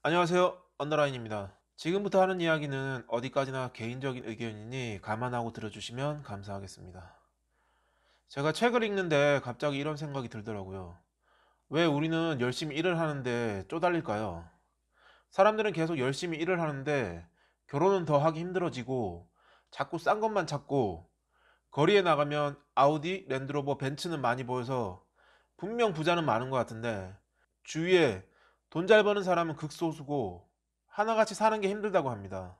안녕하세요. 언더라인입니다. 지금부터 하는 이야기는 어디까지나 개인적인 의견이니 감안하고 들어주시면 감사하겠습니다. 제가 책을 읽는데 갑자기 이런 생각이 들더라고요. 왜 우리는 열심히 일을 하는데 쪼달릴까요? 사람들은 계속 열심히 일을 하는데 결혼은 더 하기 힘들어지고 자꾸 싼 것만 찾고 거리에 나가면 아우디, 랜드로버, 벤츠는 많이 보여서 분명 부자는 많은 것 같은데 주위에 돈 잘 버는 사람은 극소수고 하나같이 사는 게 힘들다고 합니다.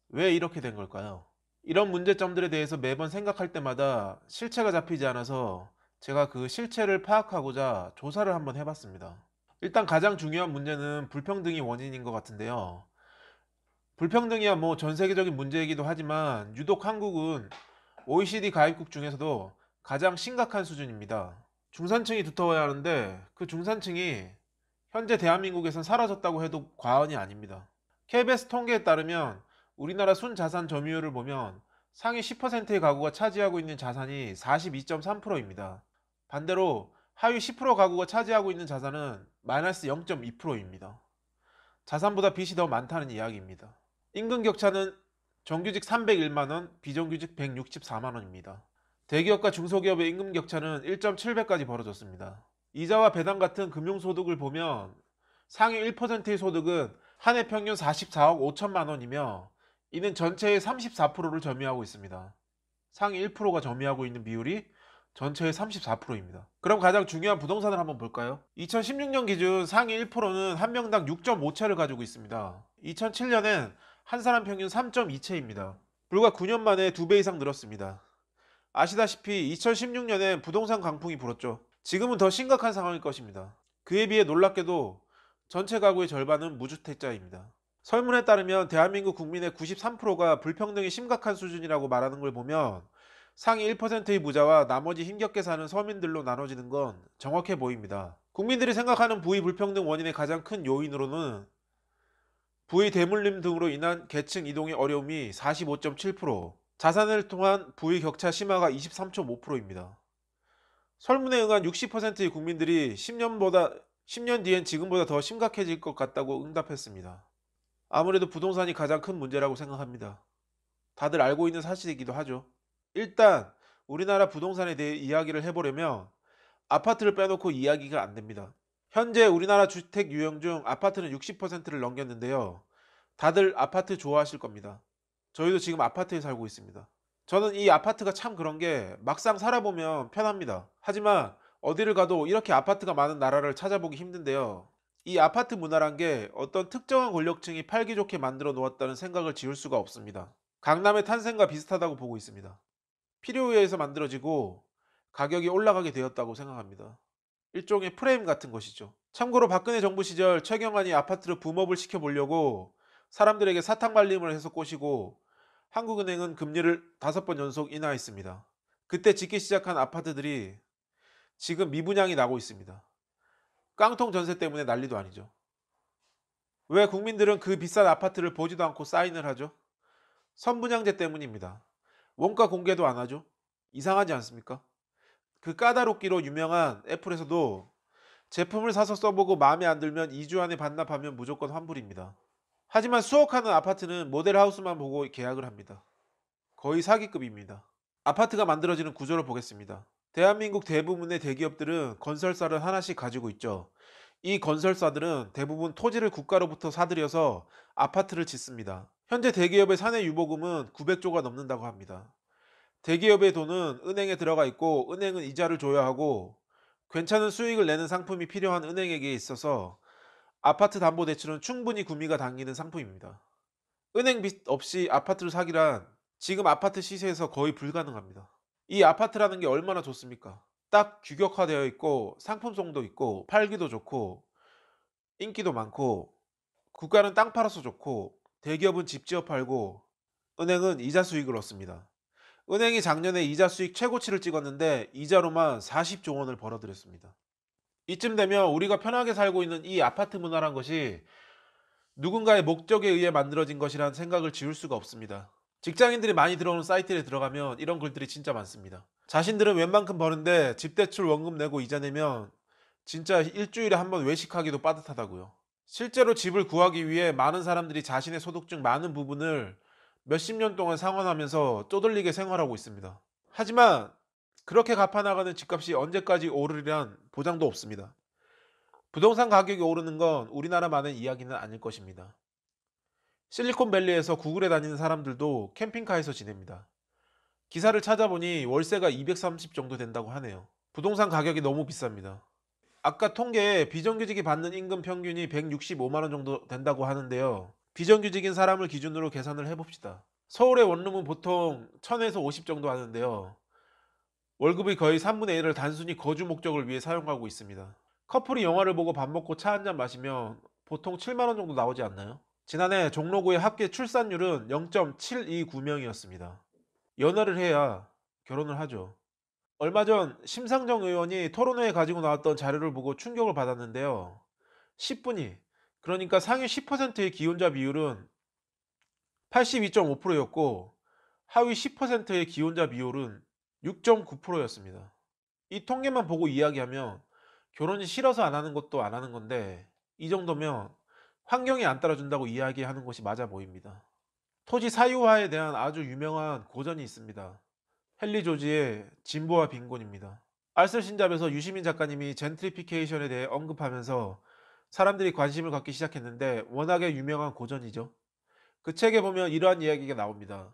왜 이렇게 된 걸까요? 이런 문제점들에 대해서 매번 생각할 때마다 실체가 잡히지 않아서 제가 그 실체를 파악하고자 조사를 한번 해봤습니다. 일단 가장 중요한 문제는 불평등이 원인인 것 같은데요. 불평등이야 뭐 전 세계적인 문제이기도 하지만 유독 한국은 OECD 가입국 중에서도 가장 심각한 수준입니다. 중산층이 두터워야 하는데 그 중산층이 현재 대한민국에선 사라졌다고 해도 과언이 아닙니다. KBS 통계에 따르면 우리나라 순자산 점유율을 보면 상위 10%의 가구가 차지하고 있는 자산이 42.3%입니다. 반대로 하위 10% 가구가 차지하고 있는 자산은 마이너스 0.2%입니다. 자산보다 빚이 더 많다는 이야기입니다. 임금 격차는 정규직 301만원, 비정규직 164만원입니다. 대기업과 중소기업의 임금 격차는 1.7배까지 벌어졌습니다. 이자와 배당 같은 금융소득을 보면 상위 1%의 소득은 한 해 평균 44억 5천만 원이며 이는 전체의 34%를 점유하고 있습니다. 상위 1%가 점유하고 있는 비율이 전체의 34%입니다. 그럼 가장 중요한 부동산을 한번 볼까요? 2016년 기준 상위 1%는 한 명당 6.5채를 가지고 있습니다. 2007년엔 한 사람 평균 3.2채입니다. 불과 9년 만에 2배 이상 늘었습니다. 아시다시피 2016년엔 부동산 강풍이 불었죠. 지금은 더 심각한 상황일 것입니다. 그에 비해 놀랍게도 전체 가구의 절반은 무주택자입니다. 설문에 따르면 대한민국 국민의 93%가 불평등이 심각한 수준이라고 말하는 걸 보면 상위 1%의 부자와 나머지 힘겹게 사는 서민들로 나눠지는 건 정확해 보입니다. 국민들이 생각하는 부의 불평등 원인의 가장 큰 요인으로는 부의 대물림 등으로 인한 계층 이동의 어려움이 45.7%, 자산을 통한 부의 격차 심화가 23.5%입니다. 설문에 응한 60%의 국민들이 10년 뒤엔 지금보다 더 심각해질 것 같다고 응답했습니다. 아무래도 부동산이 가장 큰 문제라고 생각합니다. 다들 알고 있는 사실이기도 하죠. 일단 우리나라 부동산에 대해 이야기를 해보려면 아파트를 빼놓고 이야기가 안 됩니다. 현재 우리나라 주택 유형 중 아파트는 60%를 넘겼는데요. 다들 아파트 좋아하실 겁니다. 저희도 지금 아파트에 살고 있습니다. 저는 이 아파트가 참 그런 게 막상 살아보면 편합니다. 하지만 어디를 가도 이렇게 아파트가 많은 나라를 찾아보기 힘든데요. 이 아파트 문화란 게 어떤 특정한 권력층이 팔기 좋게 만들어 놓았다는 생각을 지울 수가 없습니다. 강남의 탄생과 비슷하다고 보고 있습니다. 필요에 의해서 만들어지고 가격이 올라가게 되었다고 생각합니다. 일종의 프레임 같은 것이죠. 참고로 박근혜 정부 시절 최경환이 아파트를 붐업을 시켜보려고 사람들에게 사탕 발림을 해서 꼬시고 한국은행은 금리를 5번 연속 인하했습니다. 그때 짓기 시작한 아파트들이 지금 미분양이 나고 있습니다. 깡통 전세 때문에 난리도 아니죠. 왜 국민들은 그 비싼 아파트를 보지도 않고 사인을 하죠? 선분양제 때문입니다. 원가 공개도 안 하죠? 이상하지 않습니까? 그 까다롭기로 유명한 애플에서도 제품을 사서 써보고 마음에 안 들면 2주 안에 반납하면 무조건 환불입니다. 하지만 수억하는 아파트는 모델하우스만 보고 계약을 합니다. 거의 사기급입니다. 아파트가 만들어지는 구조를 보겠습니다. 대한민국 대부분의 대기업들은 건설사를 하나씩 가지고 있죠. 이 건설사들은 대부분 토지를 국가로부터 사들여서 아파트를 짓습니다. 현재 대기업의 사내 유보금은 900조가 넘는다고 합니다. 대기업의 돈은 은행에 들어가 있고 은행은 이자를 줘야 하고 괜찮은 수익을 내는 상품이 필요한 은행에게 있어서 아파트 담보 대출은 충분히 구미가 당기는 상품입니다. 은행 빚 없이 아파트를 사기란 지금 아파트 시세에서 거의 불가능합니다. 이 아파트라는 게 얼마나 좋습니까? 딱 규격화되어 있고 상품성도 있고 팔기도 좋고 인기도 많고 국가는 땅 팔아서 좋고 대기업은 집 지어 팔고 은행은 이자 수익을 얻습니다. 은행이 작년에 이자 수익 최고치를 찍었는데 이자로만 40조 원을 벌어들였습니다. 이쯤 되면 우리가 편하게 살고 있는 이 아파트 문화란 것이 누군가의 목적에 의해 만들어진 것이라는 생각을 지울 수가 없습니다. 직장인들이 많이 들어오는 사이트에 들어가면 이런 글들이 진짜 많습니다. 자신들은 웬만큼 버는데 집대출 원금 내고 이자 내면 진짜 일주일에 한 번 외식하기도 빠듯하다고요. 실제로 집을 구하기 위해 많은 사람들이 자신의 소득 중 많은 부분을 몇십 년 동안 상환하면서 쪼들리게 생활하고 있습니다. 하지만 그렇게 갚아나가는 집값이 언제까지 오르리란 보장도 없습니다. 부동산 가격이 오르는 건 우리나라만의 이야기는 아닐 것입니다. 실리콘밸리에서 구글에 다니는 사람들도 캠핑카에서 지냅니다. 기사를 찾아보니 월세가 230 정도 된다고 하네요. 부동산 가격이 너무 비쌉니다. 아까 통계에 비정규직이 받는 임금 평균이 165만 원 정도 된다고 하는데요. 비정규직인 사람을 기준으로 계산을 해봅시다. 서울의 원룸은 보통 1000에서 50 정도 하는데요. 월급의 거의 3분의 1을 단순히 거주 목적을 위해 사용하고 있습니다. 커플이 영화를 보고 밥 먹고 차 한잔 마시면 보통 7만 원 정도 나오지 않나요? 지난해 종로구의 합계 출산율은 0.729명이었습니다. 연하를 해야 결혼을 하죠. 얼마 전 심상정 의원이 토론회에 가지고 나왔던 자료를 보고 충격을 받았는데요. 10분위, 그러니까 상위 10%의 기혼자 비율은 82.5%였고 하위 10%의 기혼자 비율은 6.9%였습니다. 이 통계만 보고 이야기하면 결혼이 싫어서 안 하는 것도 안 하는 건데 이 정도면 환경이 안 따라준다고 이야기하는 것이 맞아 보입니다. 토지 사유화에 대한 아주 유명한 고전이 있습니다. 헨리 조지의 진보와 빈곤입니다. 알쓸신잡에서 유시민 작가님이 젠트리피케이션에 대해 언급하면서 사람들이 관심을 갖기 시작했는데 워낙에 유명한 고전이죠. 그 책에 보면 이러한 이야기가 나옵니다.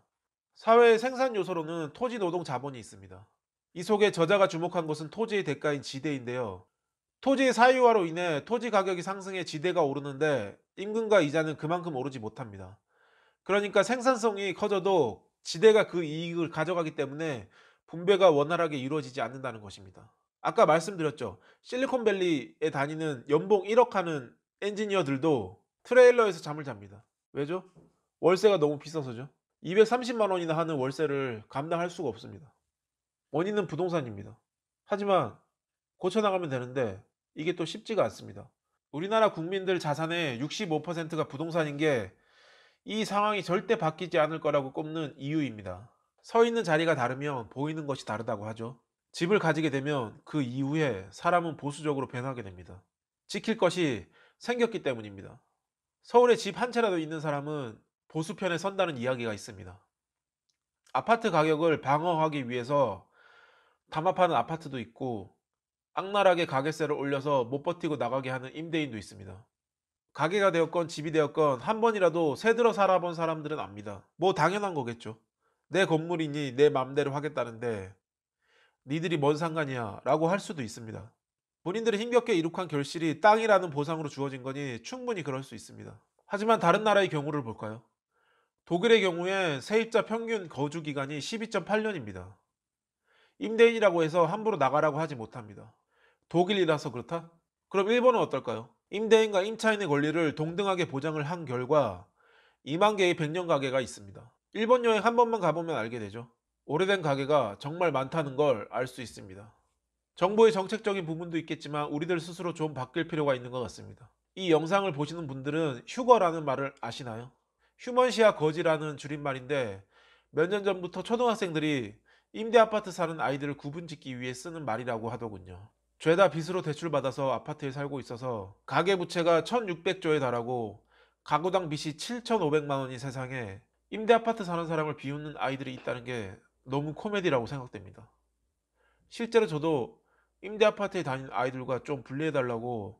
사회의 생산 요소로는 토지 노동 자본이 있습니다. 이 속에 저자가 주목한 것은 토지의 대가인 지대인데요. 토지의 사유화로 인해 토지 가격이 상승해 지대가 오르는데 임금과 이자는 그만큼 오르지 못합니다. 그러니까 생산성이 커져도 지대가 그 이익을 가져가기 때문에 분배가 원활하게 이루어지지 않는다는 것입니다. 아까 말씀드렸죠. 실리콘밸리에 다니는 연봉 1억 하는 엔지니어들도 트레일러에서 잠을 잡니다. 왜죠? 월세가 너무 비싸서죠. 230만 원이나 하는 월세를 감당할 수가 없습니다. 원인은 부동산입니다. 하지만 고쳐나가면 되는데 이게 또 쉽지가 않습니다. 우리나라 국민들 자산의 65%가 부동산인 게 이 상황이 절대 바뀌지 않을 거라고 꼽는 이유입니다. 서 있는 자리가 다르면 보이는 것이 다르다고 하죠. 집을 가지게 되면 그 이후에 사람은 보수적으로 변하게 됩니다. 지킬 것이 생겼기 때문입니다. 서울에 집 한 채라도 있는 사람은 보수편에 선다는 이야기가 있습니다. 아파트 가격을 방어하기 위해서 담합하는 아파트도 있고 악랄하게 가게세를 올려서 못 버티고 나가게 하는 임대인도 있습니다. 가게가 되었건 집이 되었건 한 번이라도 새들어 살아본 사람들은 압니다. 뭐 당연한 거겠죠. 내 건물이니 내 맘대로 하겠다는데 니들이 뭔 상관이야 라고 할 수도 있습니다. 본인들이 힘겹게 이룩한 결실이 땅이라는 보상으로 주어진 거니 충분히 그럴 수 있습니다. 하지만 다른 나라의 경우를 볼까요? 독일의 경우에 세입자 평균 거주 기간이 12.8년입니다. 임대인이라고 해서 함부로 나가라고 하지 못합니다. 독일이라서 그렇다? 그럼 일본은 어떨까요? 임대인과 임차인의 권리를 동등하게 보장을 한 결과 2만 개의 100년 가게가 있습니다. 일본 여행 한 번만 가보면 알게 되죠. 오래된 가게가 정말 많다는 걸 알 수 있습니다. 정부의 정책적인 부분도 있겠지만 우리들 스스로 좀 바뀔 필요가 있는 것 같습니다. 이 영상을 보시는 분들은 휴거라는 말을 아시나요? 휴먼시아 거지라는 줄임말인데 몇 년 전부터 초등학생들이 임대 아파트 사는 아이들을 구분짓기 위해 쓰는 말이라고 하더군요. 죄다 빚으로 대출받아서 아파트에 살고 있어서 가계부채가 1600조에 달하고 가구당 빚이 7500만 원인 세상에 임대 아파트 사는 사람을 비웃는 아이들이 있다는 게 너무 코미디라고 생각됩니다. 실제로 저도 임대 아파트에 다니는 아이들과 좀 분리해달라고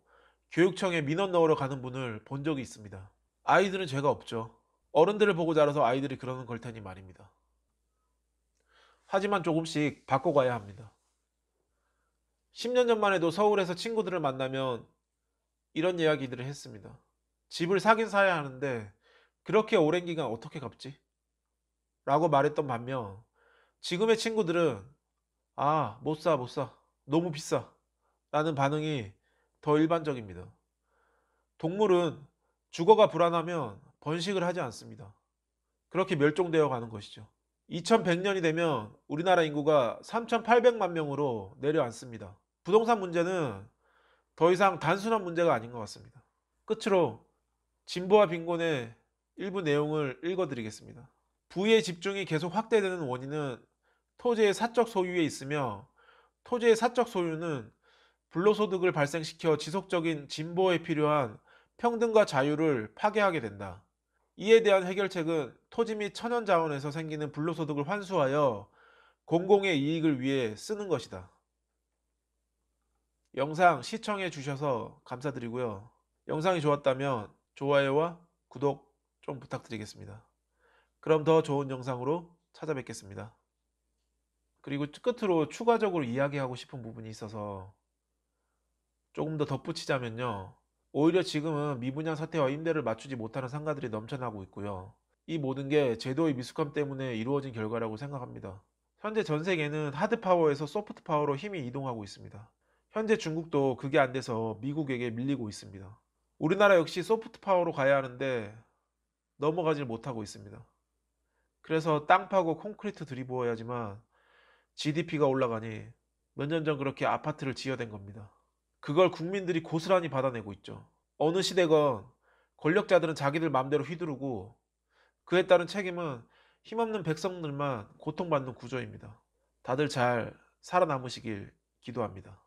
교육청에 민원 넣으러 가는 분을 본 적이 있습니다. 아이들은 죄가 없죠. 어른들을 보고 자라서 아이들이 그러는 걸 테니 말입니다. 하지만 조금씩 바꿔가야 합니다. 10년 전만 해도 서울에서 친구들을 만나면 이런 이야기들을 했습니다. 집을 사긴 사야 하는데 그렇게 오랜 기간 어떻게 갚지? 라고 말했던 반면 지금의 친구들은 못 사, 못 사. 너무 비싸. 라는 반응이 더 일반적입니다. 동물은 주거가 불안하면 번식을 하지 않습니다. 그렇게 멸종되어 가는 것이죠. 2100년이 되면 우리나라 인구가 3800만 명으로 내려앉습니다. 부동산 문제는 더 이상 단순한 문제가 아닌 것 같습니다. 끝으로 진보와 빈곤의 일부 내용을 읽어드리겠습니다. 부의 집중이 계속 확대되는 원인은 토지의 사적 소유에 있으며 토지의 사적 소유는 불로소득을 발생시켜 지속적인 진보에 필요한 평등과 자유를 파괴하게 된다. 이에 대한 해결책은 토지 및 천연 자원에서 생기는 불로소득을 환수하여 공공의 이익을 위해 쓰는 것이다. 영상 시청해 주셔서 감사드리고요. 영상이 좋았다면 좋아요와 구독 좀 부탁드리겠습니다. 그럼 더 좋은 영상으로 찾아뵙겠습니다. 그리고 끝으로 추가적으로 이야기하고 싶은 부분이 있어서 조금 더 덧붙이자면요. 오히려 지금은 미분양 사태와 임대를 맞추지 못하는 상가들이 넘쳐나고 있고요. 이 모든 게 제도의 미숙함 때문에 이루어진 결과라고 생각합니다. 현재 전 세계는 하드 파워에서 소프트 파워로 힘이 이동하고 있습니다. 현재 중국도 그게 안 돼서 미국에게 밀리고 있습니다. 우리나라 역시 소프트 파워로 가야 하는데 넘어가질 못하고 있습니다. 그래서 땅 파고 콘크리트 들이부어야지만 GDP가 올라가니 몇 년 전 그렇게 아파트를 지어댄 겁니다. 그걸 국민들이 고스란히 받아내고 있죠. 어느 시대건 권력자들은 자기들 맘대로 휘두르고 그에 따른 책임은 힘없는 백성들만 고통받는 구조입니다. 다들 잘 살아남으시길 기도합니다.